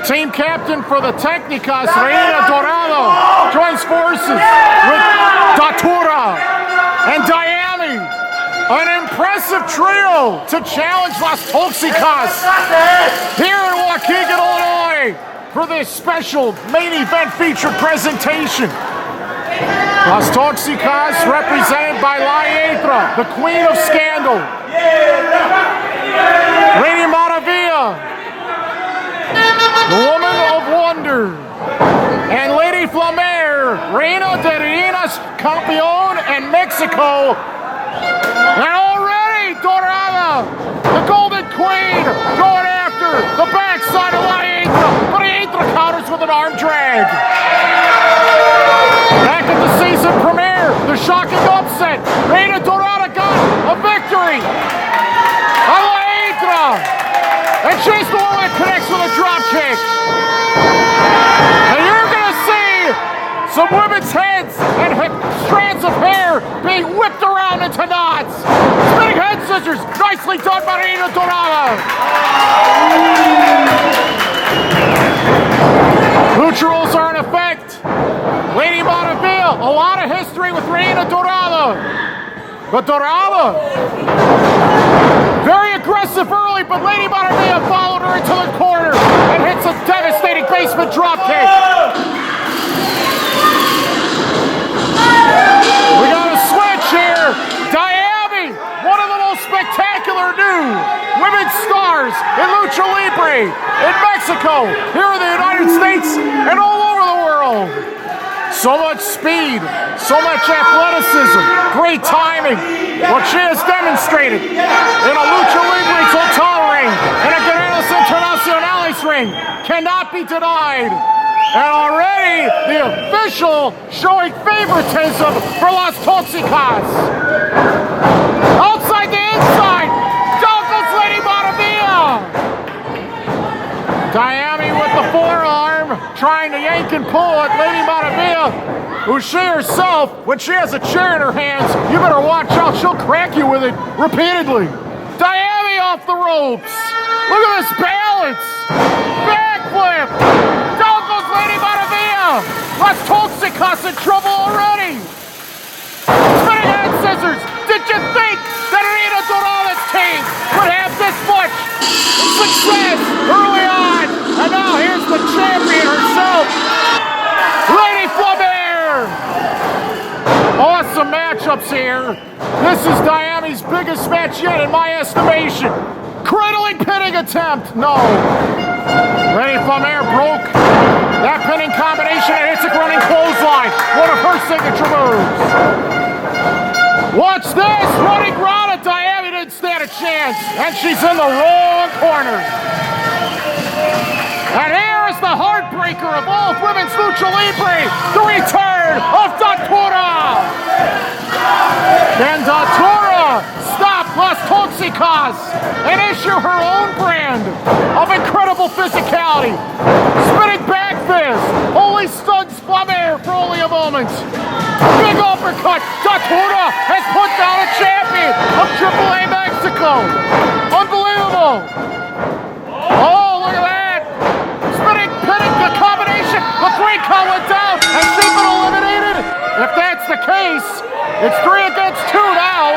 team captain for the Toxicas, Reina Dorada, joins forces with Datura and Dayami. An impressive trio to challenge Las Toxicas here in Waukegan, Illinois for this special main event featured presentation. Las Toxicas represented by Hiedra, the queen of scandal. Lady Maravilla, the woman of wonder. And Lady Flammer, Reina Dorada, campeón en Mexico. And already Dorada, the golden queen, going after the backside of Hiedra. But Hiedra counters with an arm drag. Back at the season premiere, the shocking upset. Reina Dorada got a victory on Hiedra. And she's the one that connects with a drop kick. And you're going to see some women's heads and strands of hair being whipped around into knots. Spinning head scissors, nicely done by Reina Dorada. Lucha rules are in effect. Lady Maravilla, a lot of history with Reina Dorada. But Dorada, very aggressive early, but Lady Maravilla followed her into the corner and hits a devastating basement dropkick. We got a switch here. Dayami, one of the most spectacular new women's stars in Lucha Libre in Mexico, here in the United States, and all over the world. So much speed, so much athleticism, great timing. What she has demonstrated in a Lucha Libre total ring and a Guerreros Internacionales ring cannot be denied. And already the official showing favoritism for Las Toxicas. Outside the inside, down goes Lady Maravilla. Dayami with the forearm, trying to yank and pull at Lady Maravilla, who she herself, when she has a chair in her hands, you better watch out, she'll crack you with it repeatedly. Dayami off the ropes. Look at this balance. Backflip. Down goes Lady Maravilla. Las Toxicas in trouble already. Spinning head scissors. Did you think that Reina Dorada's team would have this much success early on? And now here's the champion herself, Lady Flammer. Awesome matchups here. This is Dayami's biggest match yet in my estimation. Cradling pinning attempt. No. Lady Flammer broke that pinning combination and hits a running clothesline. One of her signature moves. Watch this. Running Rana. Dayami didn't stand a chance. And she's in the wrong corner. And here is the heartbreaker of all women's Lucha Libre, the return of Datura. Can Datura stop Las Toxicas and issue her own brand of incredible physicality? Spinning back fist, only stuns Flammer for only a moment. Big uppercut, Datura has put down a champion of AAA Mexico. Unbelievable. Oh, look at that. Pinning the combination, the 3 count went down, and she's been eliminated. If that's the case, it's 3 against 2 now.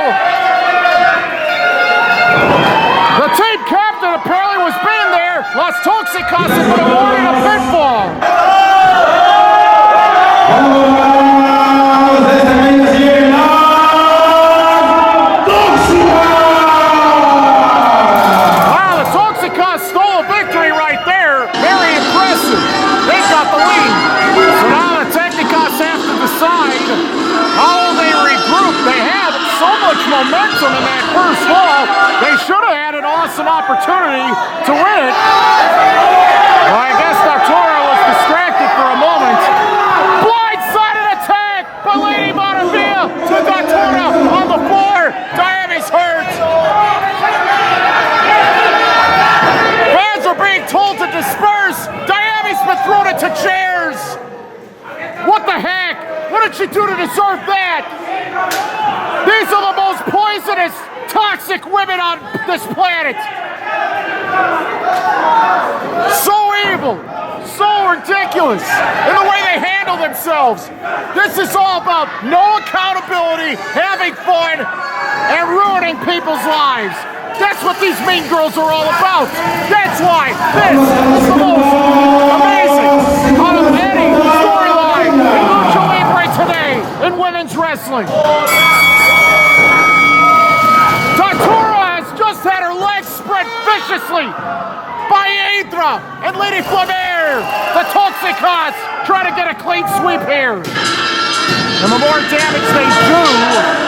The team captain apparently was being there. Las Toxicas has been awarded a pinfall. Wow, the Toxicas stole a victory right there. Very impressive. They got the lead. So now the Toxicas have to decide how they regroup. They had so much momentum in that first fall. They should have had an awesome opportunity to win it. Well, I guess Datura was distracted for a moment. Blindsided attack by Lady Maravilla to Datura on the floor. Dayami's hurt. Fans are being told to disperse. Dayami's been thrown into chairs. What the heck? What did she do to deserve that? These are the most poisonous, toxic women on this planet. So evil. ridiculous in the way they handle themselves. This is all about no accountability, having fun, and ruining people's lives. That's what these mean girls are all about. That's why this is the most amazing out of any storyline in Lucha Libre today in women's wrestling. Datura has just had her legs spread viciously by Hiedra and Lady Flammer. The Toxicas try to get a clean sweep here. And the more damage they do,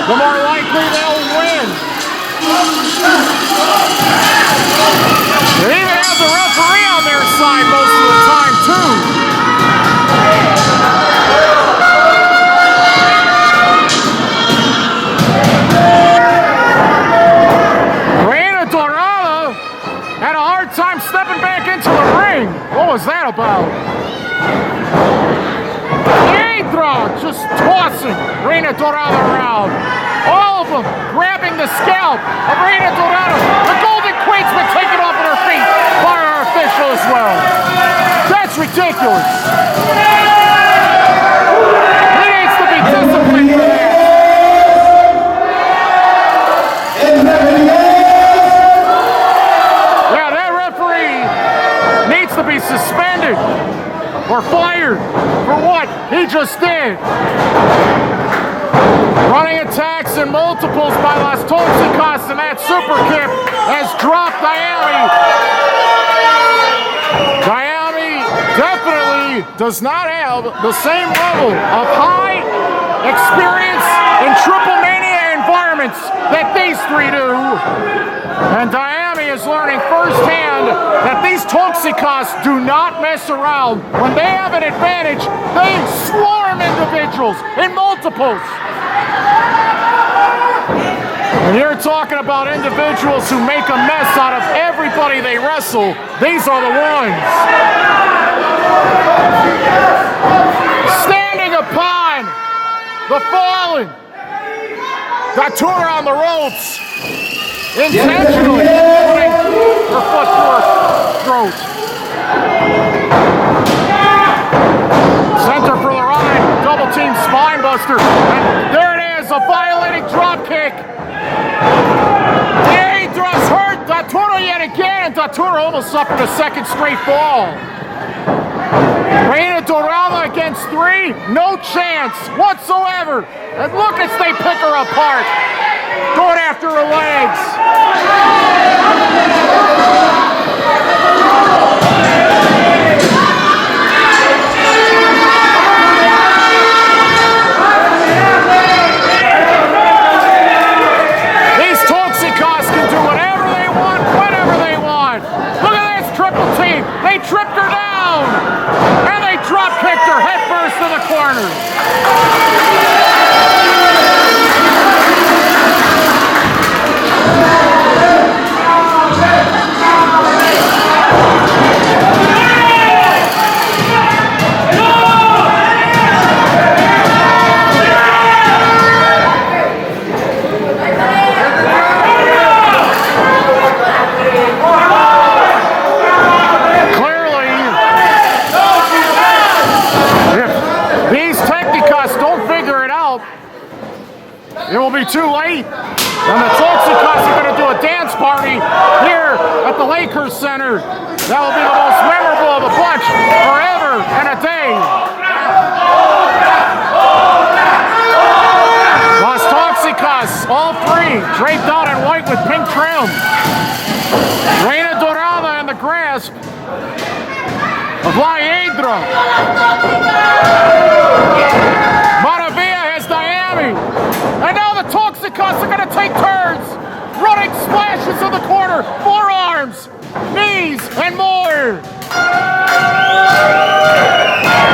the more likely they'll win. They even have the referee on their side most of the time, too. Reina Dorada had a hard time stepping back into the ring. What was that about? Hiedra just tossing Reina Dorada around. All of them grabbing the scalp of Reina Dorada. The Golden Queen's been taken off of her feet by our official as well. That's ridiculous. He needs to be disciplined for that. Yeah, that referee needs to be suspended or fired for what he just did. Running attacks and multiples by Las Toxicas, and that super kick has dropped Dayami. Dayami definitely does not have the same level of high experience in Triple Mania environments that these three do. And Dayami is learning firsthand that these Toxicas do not mess around. When they have an advantage, they swarm individuals in multiples. When you're talking about individuals who make a mess out of everybody they wrestle, these are the ones. Standing upon the fallen. Datura on the ropes. Intentionally putting her foot through her throat. Center for the ride. Double team spine buster. And there it is, a violating drop kick. Hiedra's hurt Datura yet again, and Datura almost suffered a second straight fall. Reina Dorada against three, no chance whatsoever. And look as they pick her apart, going after her legs. They tripped her down, and they drop kicked her headfirst to the corner. It will be too late, and the Toxicas are going to do a dance party here at the Lakehurst Center. That will be the most memorable of the bunch forever and a day. Las Toxicas, all three, draped out in white with pink trim. Reina Dorada in the grasp of Hiedra. Maravilla has Dayami. And now the Toxicas are going to take turns, running splashes in the corner, forearms, knees, and more.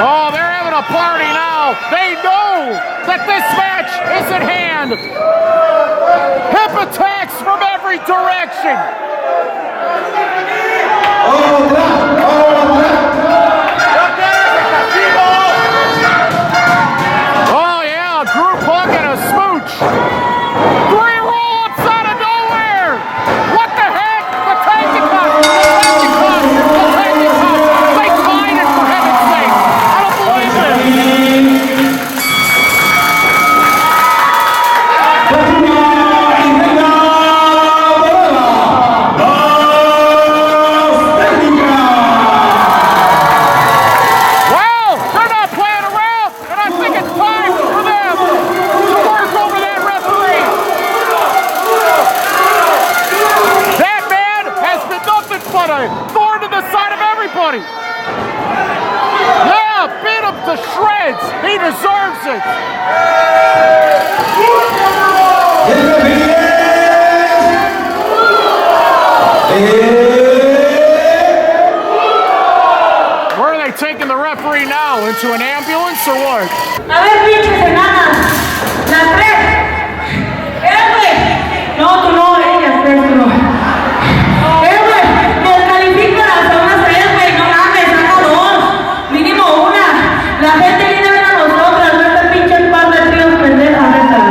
Oh, they're having a party now. They know that this match is at hand. Hip attacks from every direction. Oh yeah, a group hug and a smooch. Three roll-ups out of nowhere. What the heck? The Toxicas. They find it for heaven's sake. today. Thorn to the side of everybody. Yeah, beat him to shreds. He deserves it. Where are they taking the referee now? Into an ambulance or what? A ver, pinches enanas. Las tres. No, tú no, ellas tres, tú no. Güey, me descalifican hasta una tres, güey. No mames, saca dos. Mínimo una. La gente viene a ver a nosotras. No es el pinche par de tríos pendejas estas.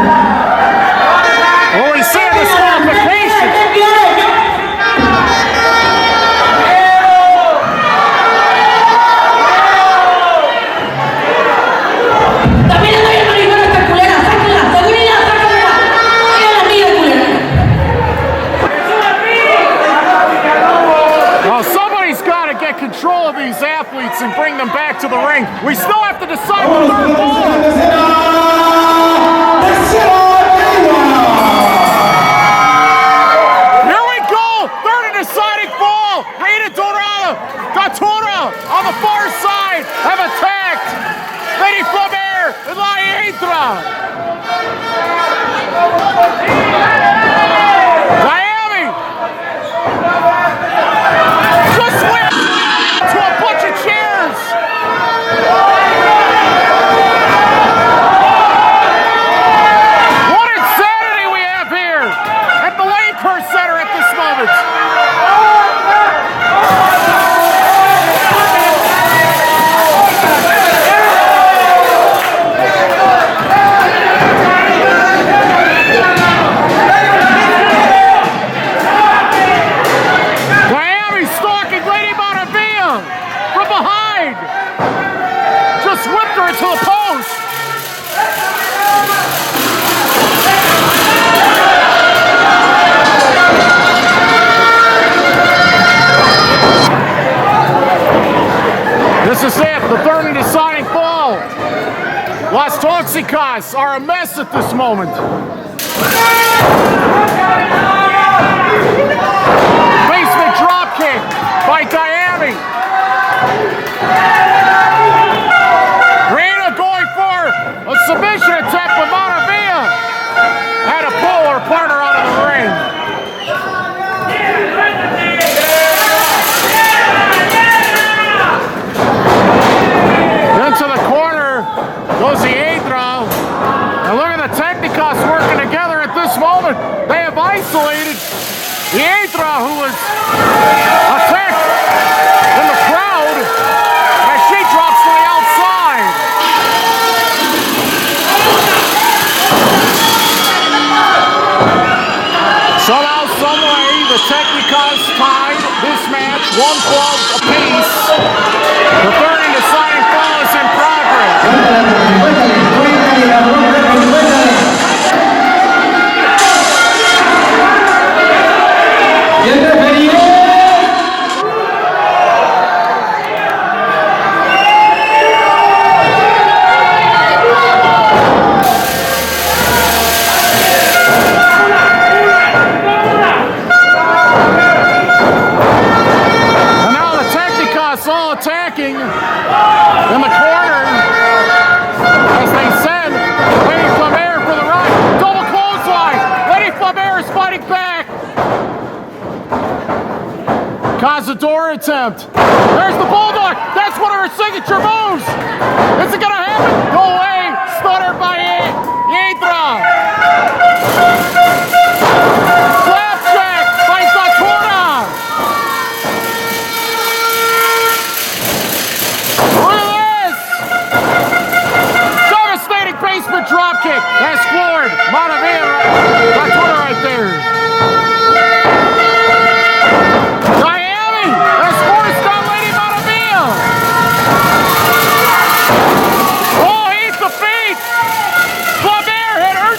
Well, we see the disqualification. También le doy el marihuana a esta culera. Sáquenla, sáquenla, sáquenla. Ella la mía, culera. Well, somebody's got to get control of these athletes and bring them back to the ring. We still have to decide the third ball. Here we go! Third and deciding ball! Reina Dorada, Datura on the far side have attacked Lady Flammer and Hiedra. Dayami just went to a bunch of chairs. What insanity we have here at the Lakehurst Center at this moment. Dayami stalking Lady Maravilla from behind. Just whipped her into the post. This is it, the third and deciding ball. Las Toxicas are a mess at this moment. Basement dropkick by Dayami. Reina going for a submission attempt with Maravilla. Had to pull her partner out of the ring. Into the corner goes the Hiedra. And look at the Toxicas working together at this moment. They have isolated the Hiedra, who was attacked in the crowd as she drops to the outside. Somehow, someway, the Toxicas tied this match 1-12 apiece. The third and deciding ball is in progress. And now the Toxicas all attacking in the corner. As they send Lady Flammer for the run. Double clothesline. Lady Flammer is fighting back. Cazador attempt. There's the Bulldog. That's one of her signature moves. Is it going to happen? No way. Stutter by Hiedra. Slapjack by Datura. Look at this. Devastating basement dropkick. That's floored. Maravilla. Datura right there. Dayami has forced down Lady Maravilla. Oh, he's the feet. Flammer hit her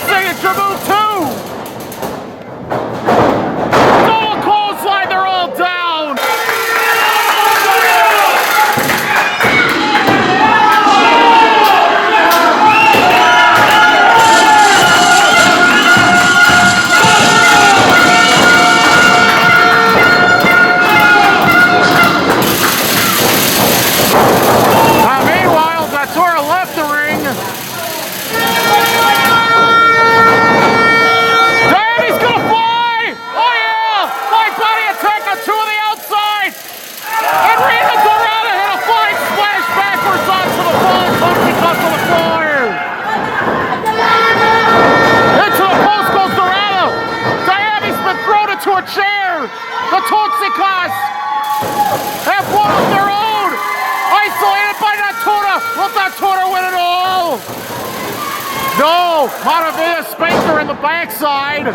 Maravilla spanked her in the backside.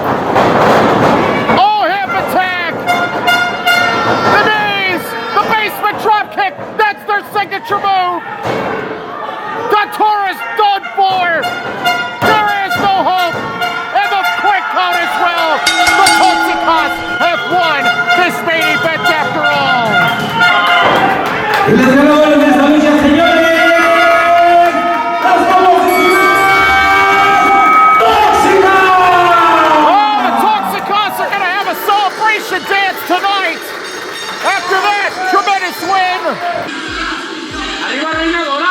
Oh, hip attack! The knees! The basement drop kick! That's their signature move! Datura's done for! There is no hope! And the quick count as well! The Toxicas have won this main event after all! Y las ganadoras de esta lucha, señores, las Toxicas! Oh, the Toxicas are going to have a celebration dance tonight! After that tremendous win! Arriba Reina Dorada.